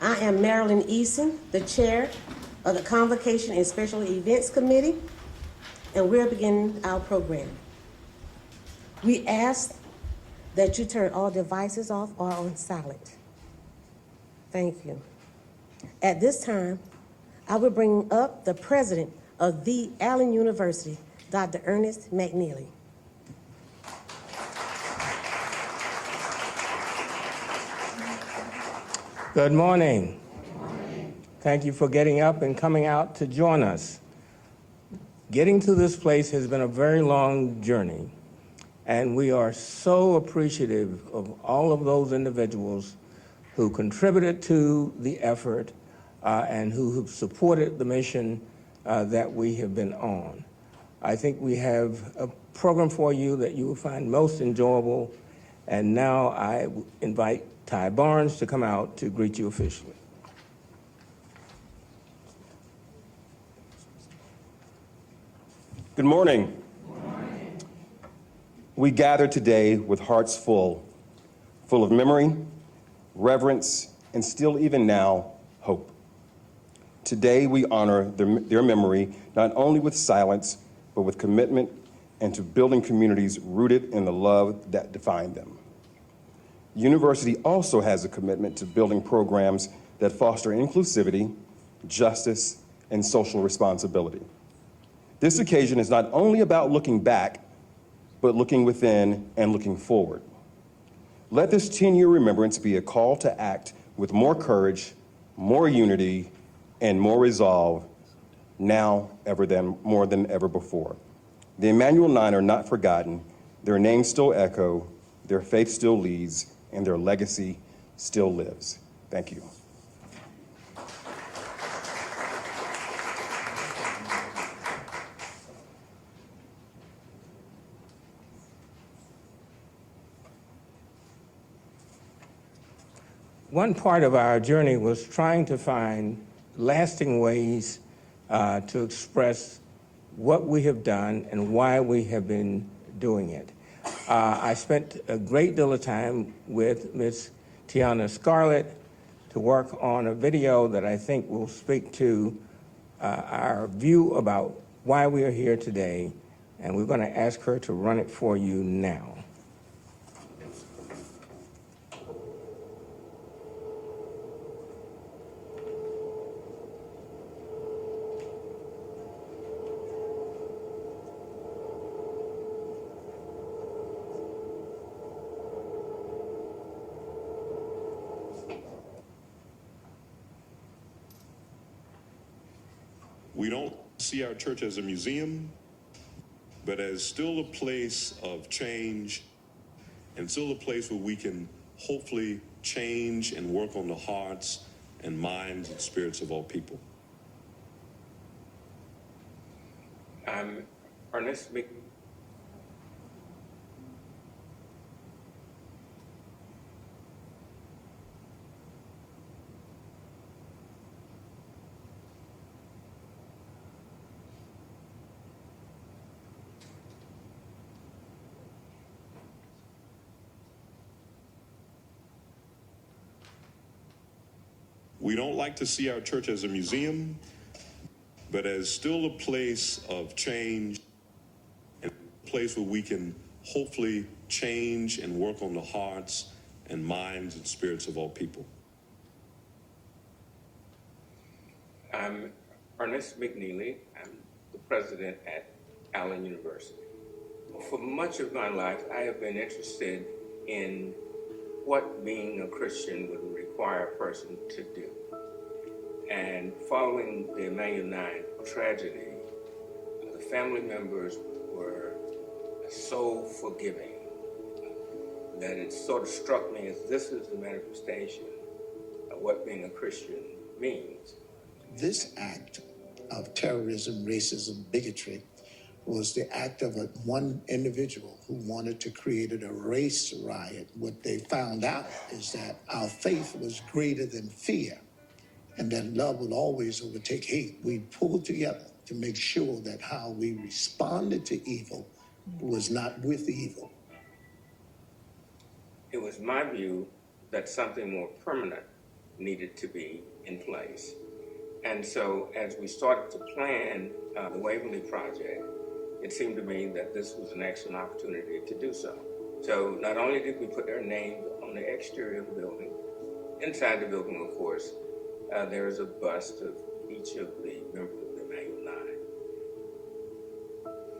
I am Marilyn Eason, the Chair of the Convocation and Special Events Committee, and we're beginning our program. We ask that you turn all devices off or on silent. Thank you. At this time, I will bring up the president of the Allen University, Dr. Ernest McNeely. Good morning. Thank you for getting up and coming out to join us. Getting to this place has been a very long journey, and we are so appreciative of all of those individuals who contributed to the effort and who have supported the mission that we have been on. I think we have a program for you that you will find most enjoyable, and now I invite Ty Barnes to come out to greet you officially. Good morning. Good morning. We gather today with hearts full of memory, reverence, and still even now, hope. Today we honor their memory not only with silence, but with commitment and to building communities rooted in the love that defined them. University also has a commitment to building programs that foster inclusivity, justice, and social responsibility. This occasion is not only about looking back, but looking within and looking forward. Let this 10-year remembrance be a call to act with more courage, more unity, and more resolve now more than ever before. The Emanuel Nine are not forgotten. Their names still echo, their faith still leads, and their legacy still lives. Thank you. One part of our journey was trying to find lasting ways to express what we have done and why we have been doing it. I spent a great deal of time with Ms. Tiana Scarlett to work on a video that I think will speak to our view about why we are here today, and we're going to ask her to run it for you now. We don't see our church as a museum, but as still a place of change and still a place where we can hopefully change and work on the hearts and minds and spirits of all people. I'm Ernest McNeely. We don't like to see our church as a museum, but as still a place of change and a place where we can hopefully change and work on the hearts and minds and spirits of all people. I'm Ernest McNeely. I'm the president at Allen University. For much of my life, I have been interested in what being a Christian would require a person to do. And following the Emanuel Nine tragedy, the family members were so forgiving that it sort of struck me as this is the manifestation of what being a Christian means. This act of terrorism, racism, bigotry was the act of one individual who wanted to create a race riot. What they found out is that our faith was greater than fear, and that love will always overtake hate. We pulled together to make sure that how we responded to evil was not with evil. It was my view that something more permanent needed to be in place. And so as we started to plan the Waverly project, it seemed to me that this was an excellent opportunity to do so. So not only did we put their names on the exterior of the building, inside the building, of course, there is a bust of each of the members of the Emanuel Nine.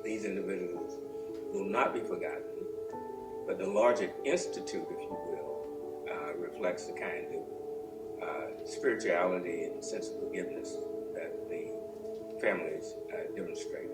These individuals will not be forgotten, but the larger institute, if you will, reflects the kind of spirituality and sense of forgiveness that the families demonstrated.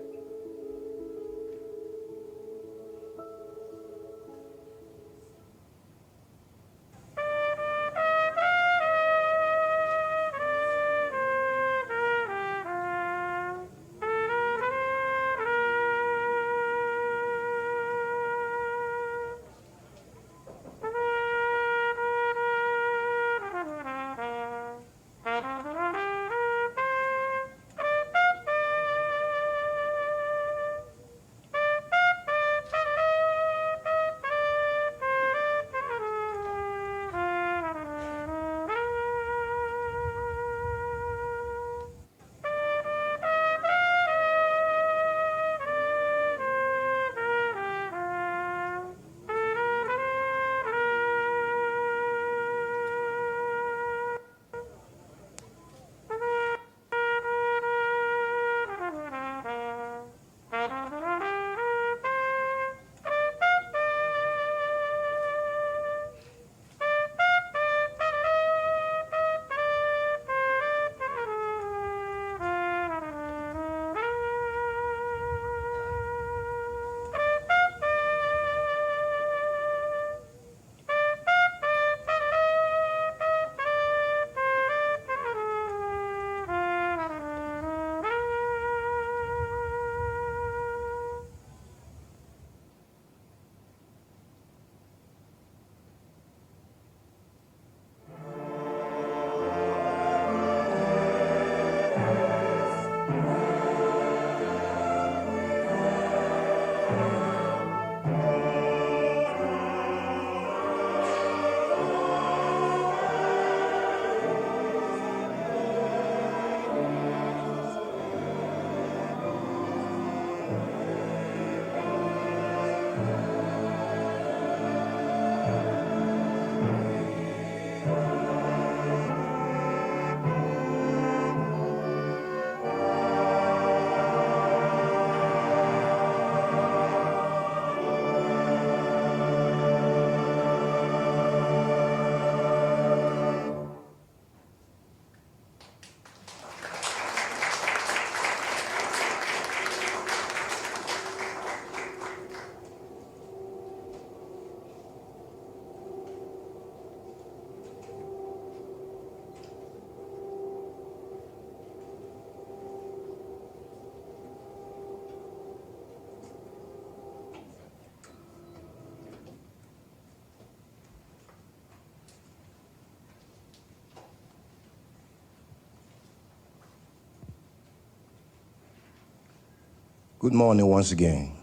Good morning once again.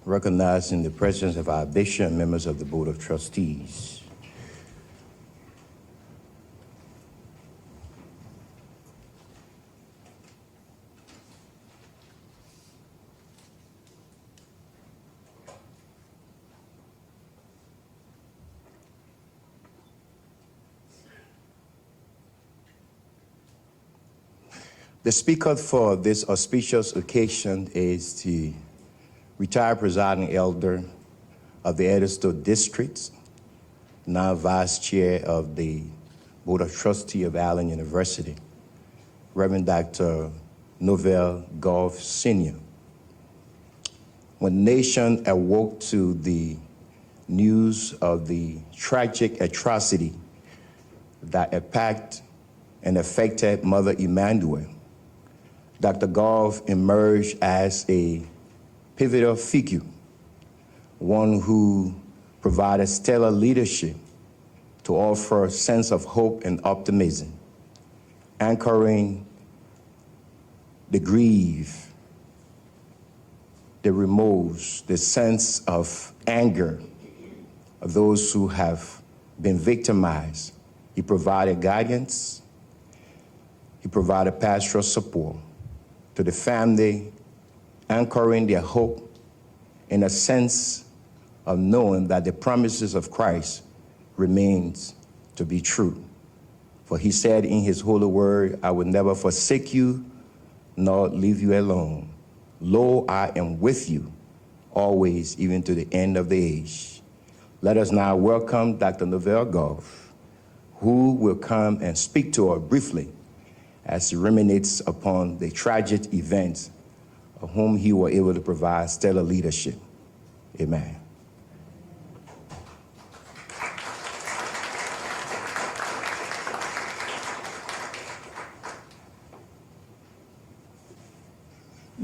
Recognizing the presence of our bishop and members of the Board of Trustees. The speaker for this auspicious occasion is the retired presiding elder of the Edisto District, now vice chair of the Board of Trustees of Allen University, Reverend Dr. Novell Goff Sr. When the nation awoke to the news of the tragic atrocity that impacted and affected Mother Emanuel, Dr. Goff emerged as a pivotal figure, one who provided stellar leadership to offer a sense of hope and optimism, anchoring the grief, the remorse, the sense of anger of those who have been victimized He provided guidance. He provided pastoral support to the family, anchoring their hope in a sense of knowing that the promises of Christ remains to be true. For he said in his holy word, I will never forsake you nor leave you alone. Lo, I am with you always, even to the end of the age. Let us now welcome Dr. Novell Goff, who will come and speak to us briefly as he ruminates upon the tragic events of whom he was able to provide stellar leadership. Amen.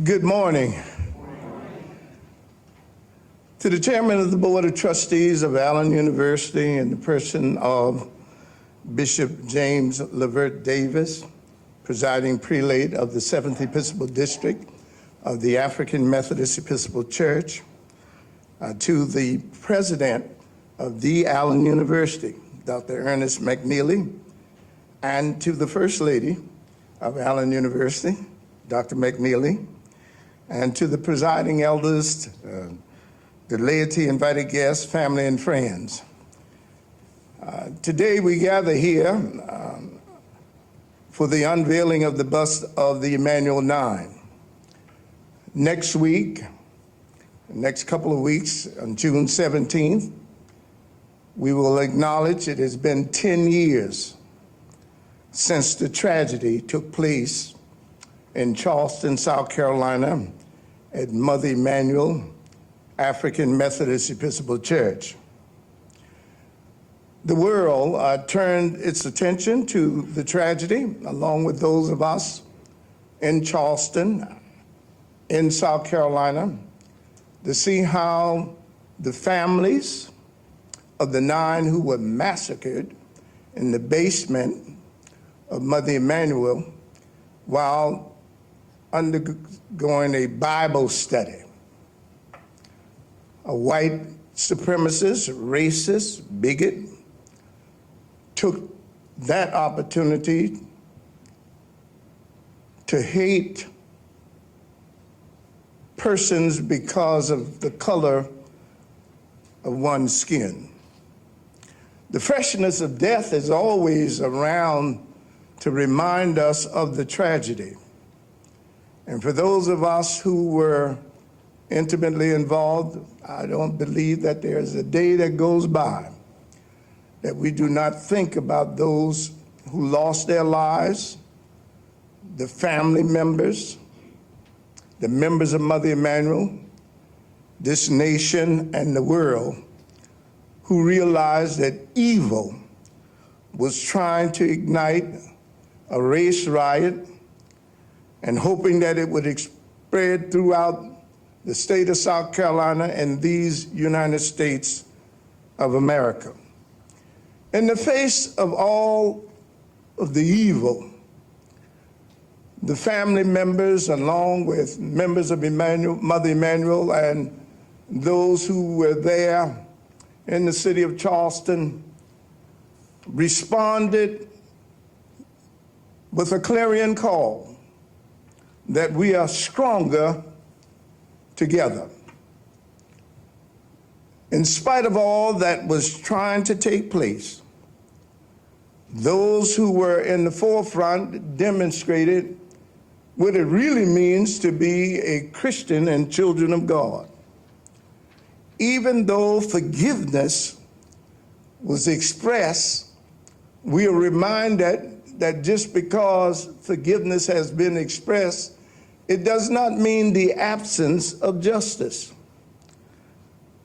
Good morning. To the chairman of the Board of Trustees of Allen University in the person of Bishop James Levert Davis, presiding prelate of the 7th Episcopal District of the African Methodist Episcopal Church, to the president of the Allen University, Dr. Ernest McNeely, and to the First Lady of Allen University, Dr. McNeely, and to the presiding elders, the laity, invited guests, family, and friends. Today we gather here for the unveiling of the bust of the Emanuel Nine. Next week, next couple of weeks, on June 17th, we will acknowledge it has been 10 years since the tragedy took place in Charleston, South Carolina, at Mother Emanuel African Methodist Episcopal Church. The world turned its attention to the tragedy, along with those of us in Charleston, in South Carolina, to see how the families of the 9 who were massacred in the basement of Mother Emanuel while undergoing a Bible study. A white supremacist, racist, bigot took that opportunity to hate persons because of the color of one's skin. The freshness of death is always around to remind us of the tragedy. And for those of us who were intimately involved, I don't believe that there's a day that goes by that we do not think about those who lost their lives, the family members, the members of Mother Emanuel, this nation and the world, who realized that evil was trying to ignite a race riot and hoping that it would spread throughout the state of South Carolina and these United States of America. In the face of all of the evil, the family members, along with members of Mother Emanuel and those who were there in the city of Charleston, responded with a clarion call that we are stronger together. In spite of all that was trying to take place, those who were in the forefront demonstrated what it really means to be a Christian and children of God. Even though forgiveness was expressed, we are reminded that just because forgiveness has been expressed, it does not mean the absence of justice.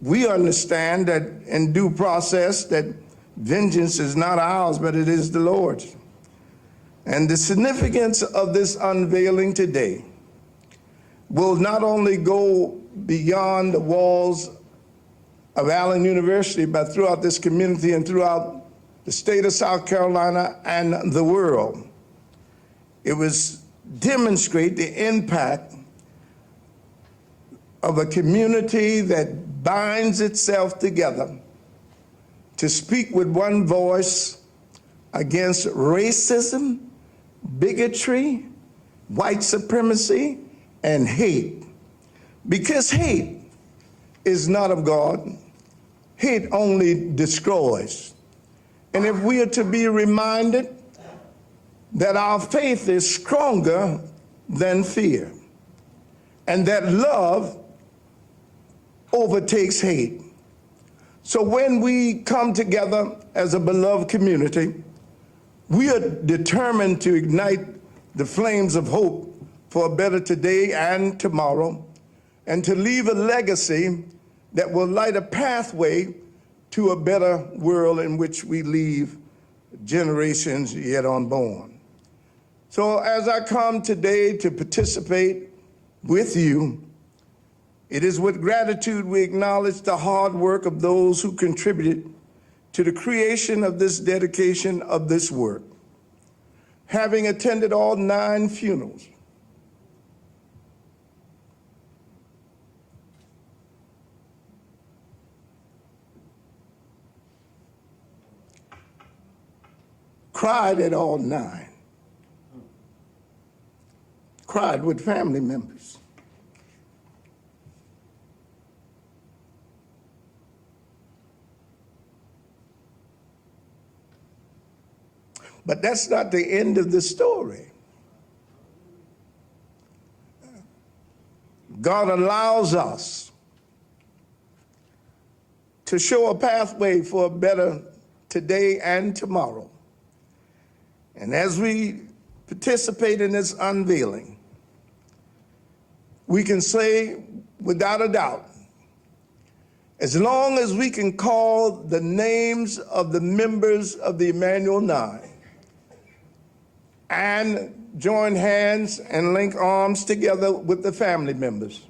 We understand that in due process that vengeance is not ours, but it is the Lord's. And the significance of this unveiling today will not only go beyond the walls of Allen University, but throughout this community and throughout the state of South Carolina and the world. It was demonstrate the impact of a community that binds itself together to speak with one voice against racism, bigotry, white supremacy, and hate. Because hate is not of God. Hate only destroys. And if we are to be reminded that our faith is stronger than fear, and that love overtakes hate. So when we come together as a beloved community, we are determined to ignite the flames of hope for a better today and tomorrow, and to leave a legacy that will light a pathway to a better world in which we leave generations yet unborn. So as I come today to participate with you, it is with gratitude we acknowledge the hard work of those who contributed to the creation of this dedication of this work. Having attended all 9 funerals, cried at all 9, cried with family members. But that's not the end of the story. God allows us to show a pathway for a better today and tomorrow. And as we participate in this unveiling, we can say without a doubt, as long as we can call the names of the members of the Emanuel Nine and join hands and link arms together with the family members,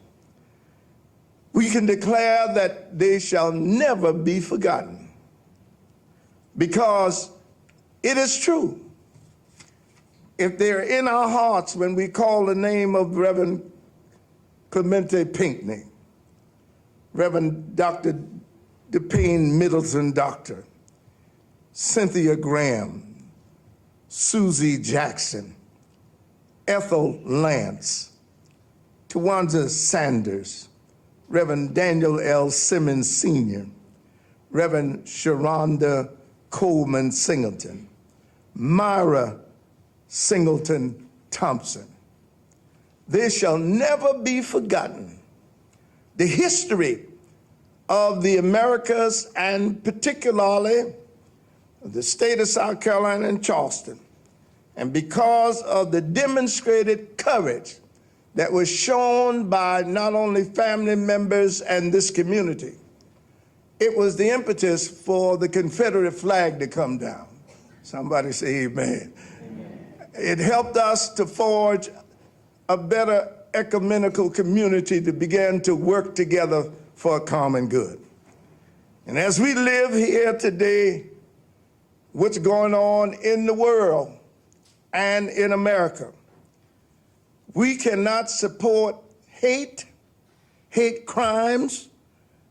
we can declare that they shall never be forgotten. Because it is true, if they're in our hearts when we call the name of Reverend Clemente Pinckney, Reverend Dr. DePayne Middleton Doctor, Cynthia Graham, Susie Jackson, Ethel Lance, Tawanza Sanders, Reverend Daniel L. Simmons Sr., Reverend Sharonda Coleman Singleton, Myra Singleton Thompson. They shall never be forgotten. The history of the Americas, and particularly the state of South Carolina and Charleston, and because of the demonstrated courage that was shown by not only family members and this community, it was the impetus for the Confederate flag to come down. Somebody say amen. Amen. It helped us to forge a better ecumenical community to begin to work together for a common good. And as we live here today, what's going on in the world and in America, we cannot support hate. Hate crimes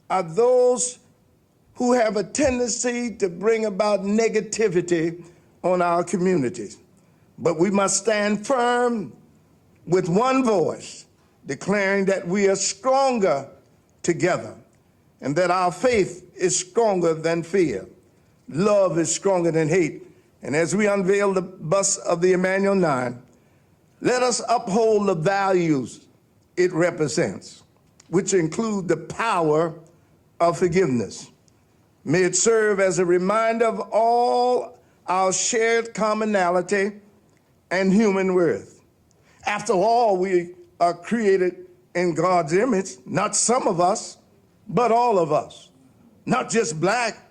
are those who have a tendency to bring about negativity on our communities. But we must stand firm with one voice, declaring that we are stronger together and that our faith is stronger than fear. Love is stronger than hate. And as we unveil the bust of the Emanuel Nine, let us uphold the values it represents, which include the power of forgiveness. May it serve as a reminder of all our shared commonality and human worth. After all, we are created in God's image, not some of us, but all of us. Not just black,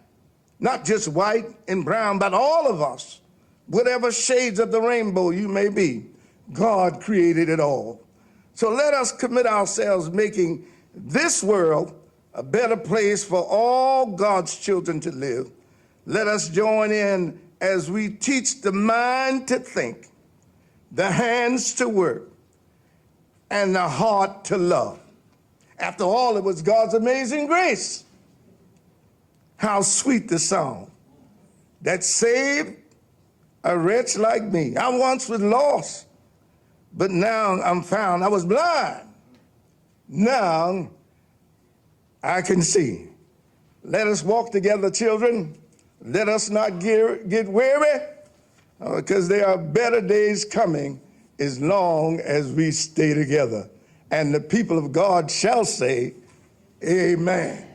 not just white and brown, but all of us. Whatever shades of the rainbow you may be, God created it all. So let us commit ourselves making this world a better place for all God's children to live. Let us join in as we teach the mind to think, the hands to work, and the heart to love. After all, it was God's amazing grace. How sweet the song that saved a wretch like me. I once was lost, but now I'm found. I was blind. Now I can see. Let us walk together, children. Let us not get weary, because there are better days coming as long as we stay together. And the people of God shall say, amen.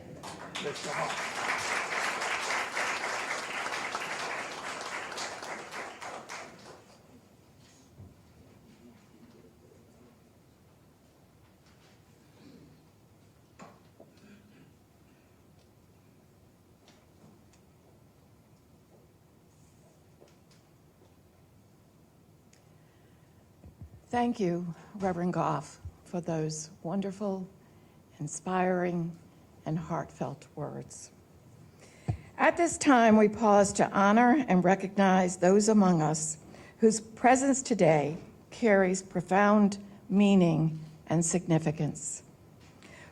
Thank you, Reverend Goff, for those wonderful, inspiring, and heartfelt words. At this time, we pause to honor and recognize those among us whose presence today carries profound meaning and significance.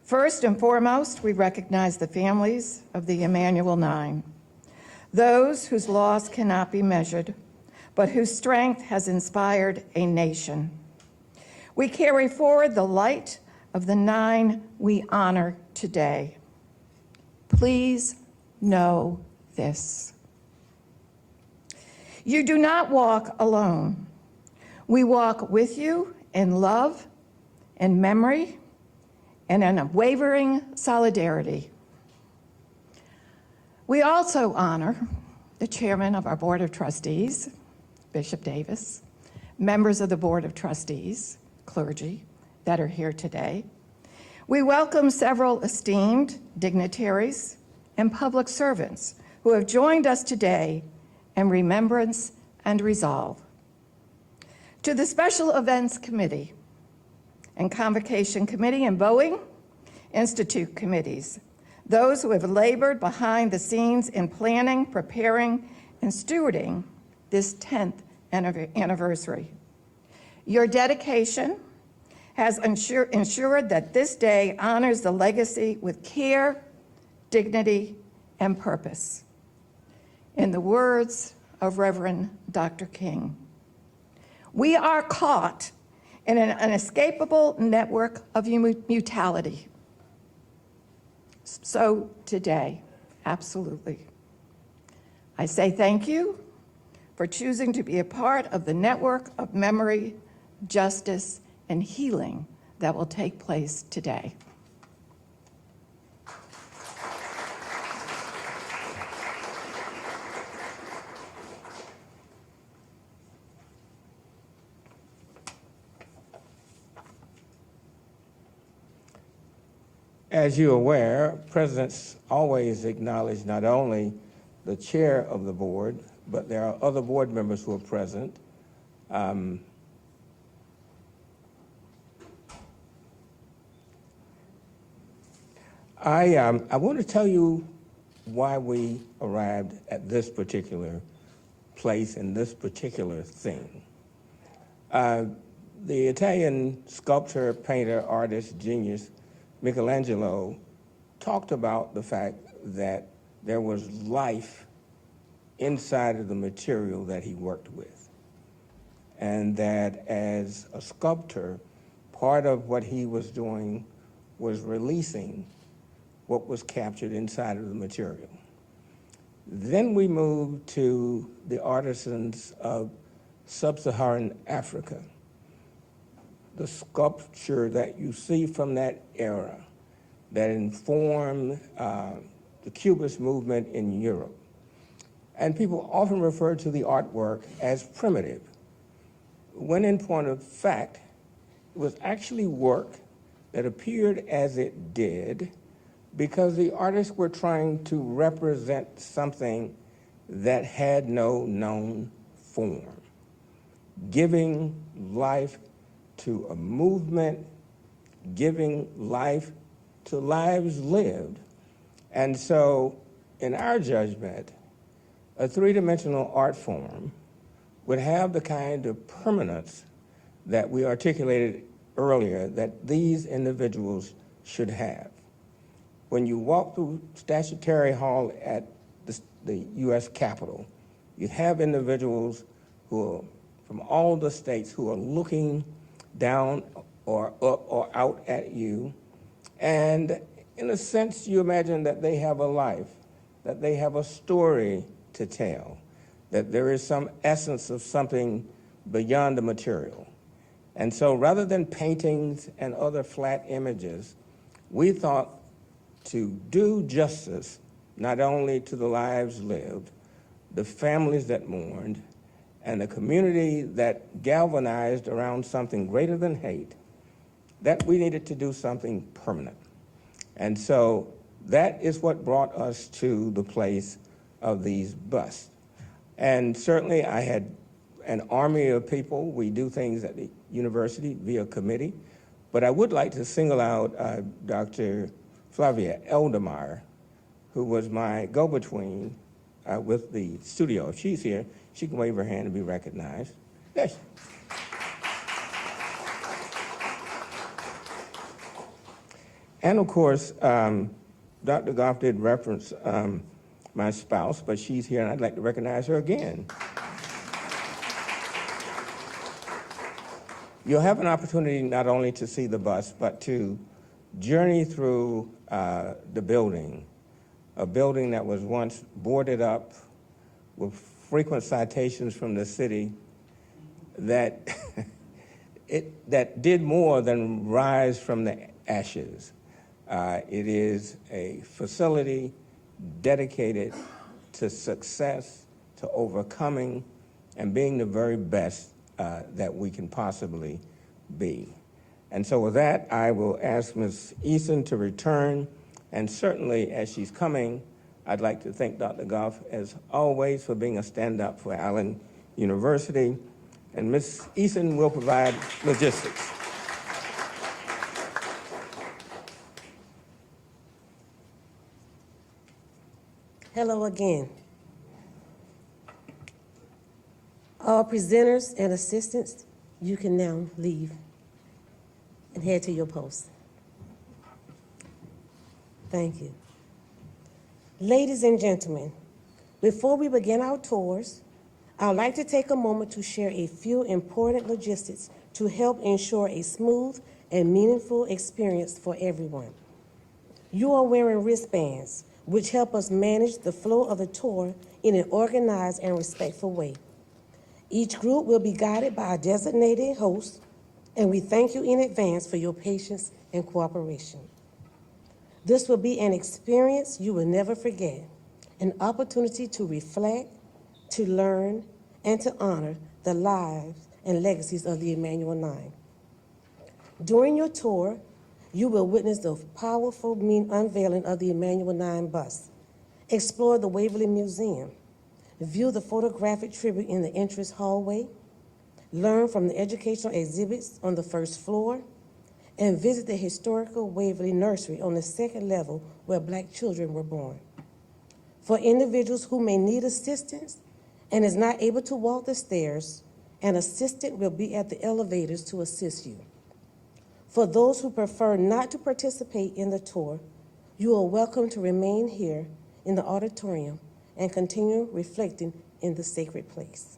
First and foremost, we recognize the families of the Emanuel Nine, those whose loss cannot be measured, but whose strength has inspired a nation. We carry forward the light of the nine we honor today. Please know this. You do not walk alone. We walk with you in love, in memory, and in unwavering solidarity. We also honor the chairman of our Board of Trustees, Bishop Davis, members of the Board of Trustees, clergy that are here today. We welcome several esteemed dignitaries and public servants who have joined us today in remembrance and resolve. To the Special Events Committee and Convocation Committee and Boeing Institute committees, those who have labored behind the scenes in planning, preparing, and stewarding this 10th anniversary. Your dedication has ensured that this day honors the legacy with care, dignity, and purpose. In the words of Reverend Dr. King, we are caught in an inescapable network of mutuality. So today, absolutely. I say thank you for choosing to be a part of the network of memory, justice, and healing that will take place today. As you're aware, presidents always acknowledge not only the chair of the board, but there are other board members who are present. I want to tell you why we arrived at this particular place and this particular thing. The Italian sculptor, painter, artist, genius, Michelangelo talked about the fact that there was life inside of the material that he worked with. And that as a sculptor, part of what he was doing was releasing what was captured inside of the material. Then we moved to the artisans of sub-Saharan Africa. The sculpture that you see from that era that informed the Cubist movement in Europe. And people often refer to the artwork as primitive, when in point of fact, it was actually work that appeared as it did because the artists were trying to represent something that had no known form, giving life to a movement, giving life to lives lived. And so, in our judgment, a three-dimensional art form would have the kind of permanence that we articulated earlier that these individuals should have. When you walk through Statuary Hall at the U.S. Capitol, you have individuals who are from all the states who are looking down or up or out at you. And in a sense, you imagine that they have a life, that they have a story to tell, that there is some essence of something beyond the material. And so rather than paintings and other flat images, we thought to do justice not only to the lives lived, the families that mourned, and the community that galvanized around something greater than hate, that we needed to do something permanent. And so that is what brought us to the place of these busts. And certainly I had an army of people. We do things at the university via committee, but I would like to single out Dr. Flavia Eldermeyer, who was my go-between with the studio. If she's here, she can wave her hand and be recognized. There she. And of course, Dr. Goff did reference my spouse, but she's here and I'd like to recognize her again. You'll have an opportunity not only to see the bust, but to journey through the building, a building that was once boarded up with frequent citations from the city that that did more than rise from the ashes. It is a facility dedicated to success, to overcoming, and being the very best that we can possibly be. And so with that, I will ask Ms. Eason to return, and certainly as she's coming, I'd like to thank Dr. Goff, as always, for being a stand-up for Allen University, and Ms. Eason will provide logistics. Hello again. All presenters and assistants, you can now leave and head to your posts. Thank you. Ladies and gentlemen, before we begin our tours, I would like to take a moment to share a few important logistics to help ensure a smooth and meaningful experience for everyone. You are wearing wristbands, which help us manage the flow of the tour in an organized and respectful way. Each group will be guided by a designated host, and we thank you in advance for your patience and cooperation. This will be an experience you will never forget, an opportunity to reflect, to learn, and to honor the lives and legacies of the Emanuel Nine. During your tour, you will witness the powerful unveiling of the Emanuel Nine bust, explore the Waverly Museum, view the photographic tribute in the entrance hallway, learn from the educational exhibits on the first floor, and visit the historical Waverly Nursery on the second level where Black children were born. For individuals who may need assistance and is not able to walk the stairs, an assistant will be at the elevators to assist you. For those who prefer not to participate in the tour, you are welcome to remain here in the auditorium and continue reflecting in the sacred place.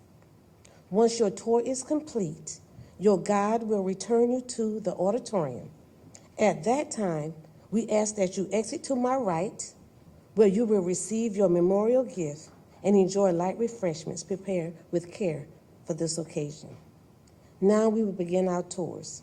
Once your tour is complete, your guide will return you to the auditorium. At that time, we ask that you exit to my right, where you will receive your memorial gift and enjoy light refreshments prepared with care for this occasion. Now we will begin our tours.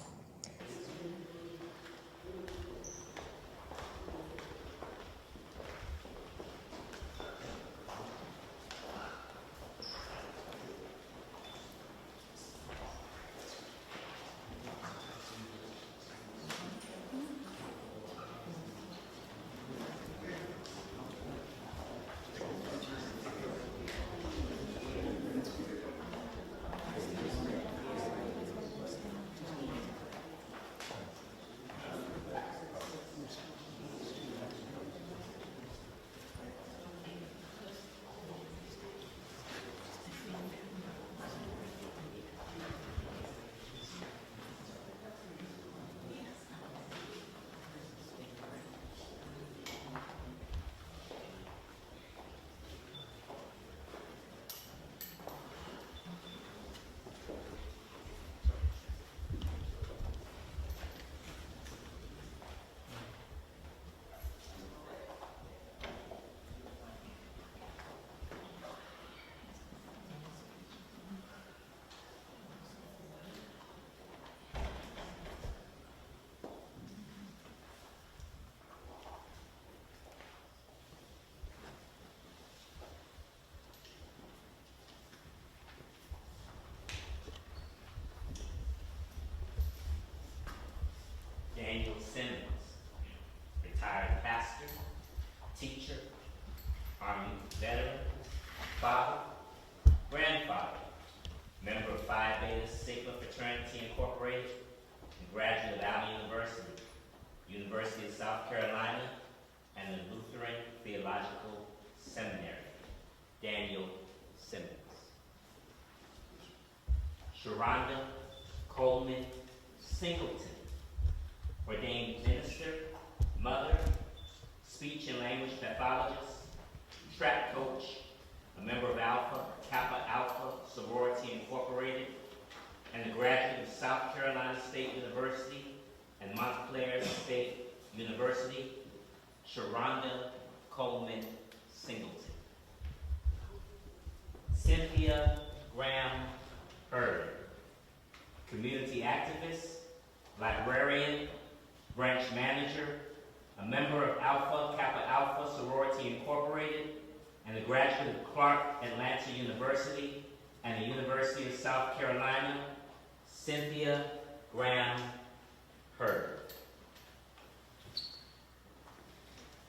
Fraternity Incorporated, and graduate of Allen University, University of South Carolina, and the Lutheran Theological Seminary, Daniel Simmons. Sharonda Coleman Singleton, ordained minister, mother, speech and language pathologist, track coach, a member of Alpha Kappa Alpha Sorority Incorporated, and a graduate of South Carolina State University and Montclair State University, Sharonda Coleman Singleton. Cynthia Graham Hurd, community activist, librarian, branch manager, a member of Alpha Kappa Alpha Sorority Incorporated, and a graduate of Clark Atlanta University and the University of South Carolina, Cynthia Graham Hurd.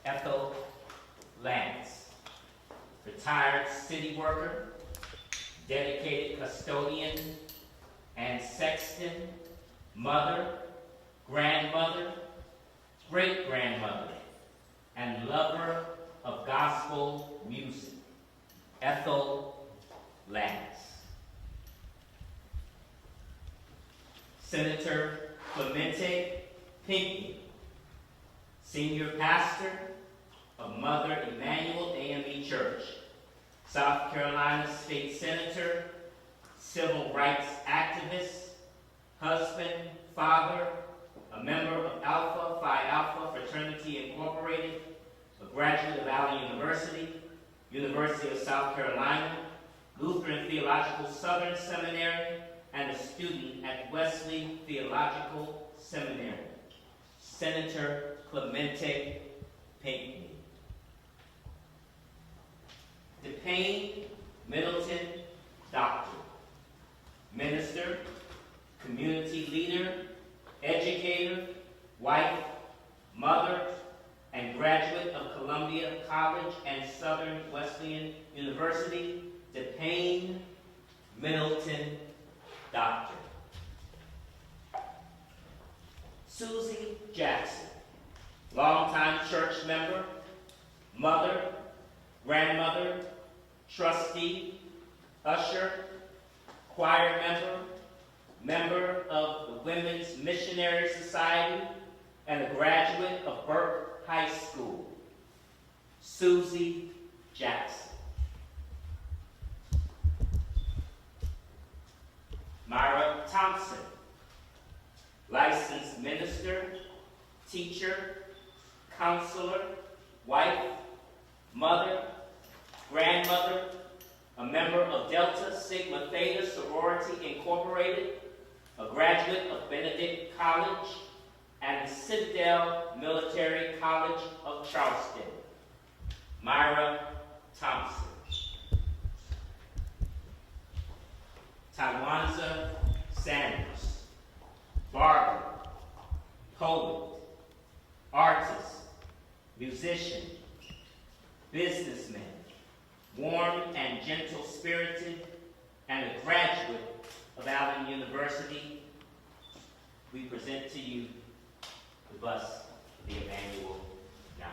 Ethel Lance, retired city worker, dedicated custodian and sexton, mother, grandmother, great-grandmother, and lover of gospel music, Ethel Lance. Senator Clemente Pinckney, senior pastor of Mother Emanuel AME Church, South Carolina State Senator, civil rights activist, husband, father, a member of Alpha Phi Alpha Fraternity Incorporated, a graduate of Allen University, University of South Carolina, Lutheran Theological Southern Seminary, and a student at Wesley Theological Seminary, Senator Clemente Pinckney. DePayne Middleton Doctor, minister, community leader, educator, wife, mother, and graduate of Columbia College and Southern Wesleyan University, DePayne Middleton Doctor. Susie Jackson, longtime church member, mother, grandmother, trustee, usher, choir member, member of the Women's Missionary Society, and a graduate of Burke High School. Susie Jackson. Myra Thompson, licensed minister, teacher, counselor, wife, mother, grandmother, a member of Delta Sigma Theta Sorority Incorporated, a graduate of Benedict College, and Citadel Military College of Charleston. Myra Thompson. Tawanza Sanders, barber, poet, artist, musician, businessman, warm and gentle-spirited, and a graduate of Allen University. We present to you the bust of the Emanuel Nine.